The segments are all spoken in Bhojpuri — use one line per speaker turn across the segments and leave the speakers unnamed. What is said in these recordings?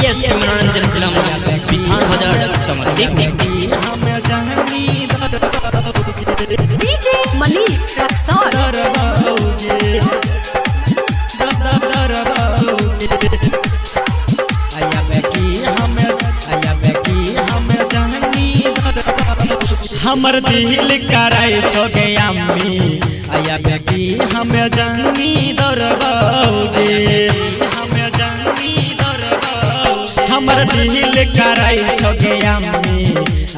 बीएसपी मनोरंजन फिल्म बिहार बाजार समस्तीपुर।
डीजे मनीष रक्सौल।
हमर दिल कराई छोगे अम्मी आया बेटी हमें जंगी दरबाओगे हमें जंगी दरबाओगे। हमर दिल कराई छोगे अम्मी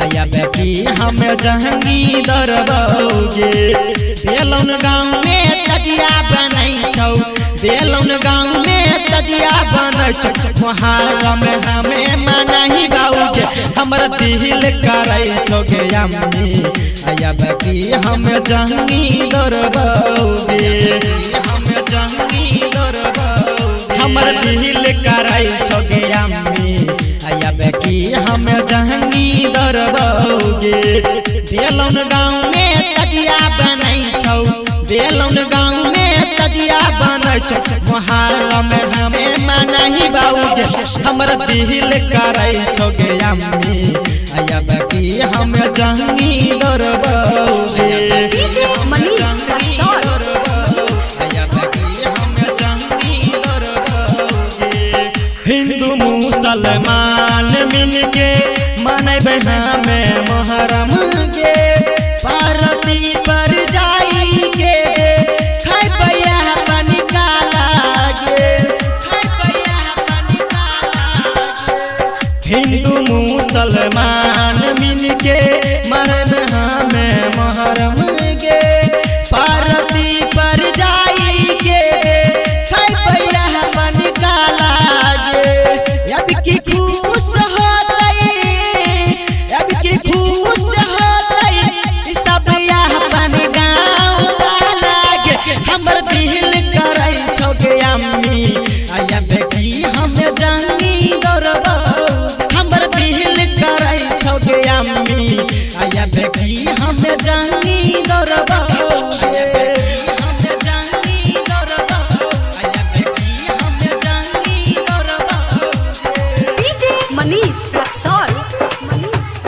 आया बेटी हमें जंगी दरबाओगे। बेलौन गाँव में तजिया बनाई छौ बेलौन गाँव में तजिया बनाई छौ मुहारा में हमें मनाही बाऊगे। हमर दिल कराई छोगे अम्मी आया बेटी हमें जंगी दरबाओगे हमें जंगी दरबाओगे। हमर दिल कराई छोगे अम्मी आया बेटी हमें जंगी दरबाओगे। बेलौन गाँव में तजिया बनाई छौ बेलौन गाँव में तजिया बनाई छौ मुहारा में हमें मनाही बाऊगे। हमर दिल कराई छोगे अम्मी आया बेटी हमें जंगी दरबाओगे।
डीजे मनीष रक्सौल।
आया बेटी हमें जंगी दरबाओगे। हिंदू मुसलमान मिलके मनेबे हमें मुहर्रम गे पार्वती पर जाई के खाई पैया पानी काला गे खाई पैया पानी काला। हिंदू मुसलमान मिलके मरबे हमें मुहर्रम गे पार्वती पर जाई के खाई पैया पानी काला गे। अब की खुश होतई अब की खुश होतई सब अपन गाँव वाला गे। हमर दिल कराई छोगे अम्मी आया बेटी हमें जंगी दरबाओगे। हमर दिल कराई छोगे अम्मी आया बेटी हमें जंगी दरबाओगे हमें जंगी दरबाओगे आया बेटी हमें जंगी दरबाओगे।
डीजे मनीष रक्सौल।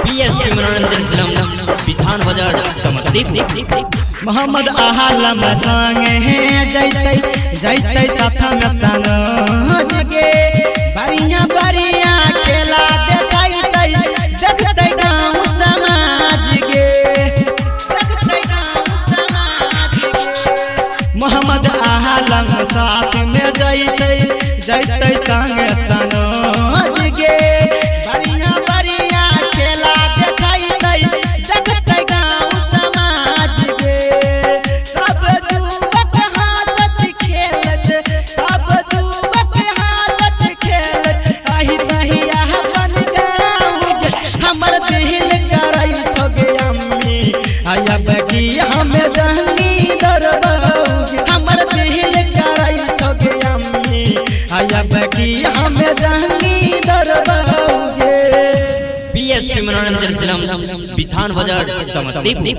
बीएसपी मनोरंजन फिल्म बिहार बाजार समस्तीपुर।
मोहम्मद आलम संग है जैते जैते साथ में सनोज गे बढ़िया बढ़िया खेला देखते देखते गाँव समाज गे देखते गाँव समाज गे। मोहम्मद आलम साथ में जैते जैते संग सनोज गे बढ़िया बढ़िया खेला देखते देखते गाँव समाज गे। सब जुवक हंसत खेलत सब जुवक हंसत खेलत आही तहिया अपन गाँव गे। हमर दिल कराई छोगे अम्मी आया बेटी हमें जंगी दरबाओगे। हमर दिल कराई छोगे अम्मी आया बेटी हमें जंगी दरबाओगे।
बीएसपी मनोरंजन फिल्म बिहार बाजार समस्तीपुर।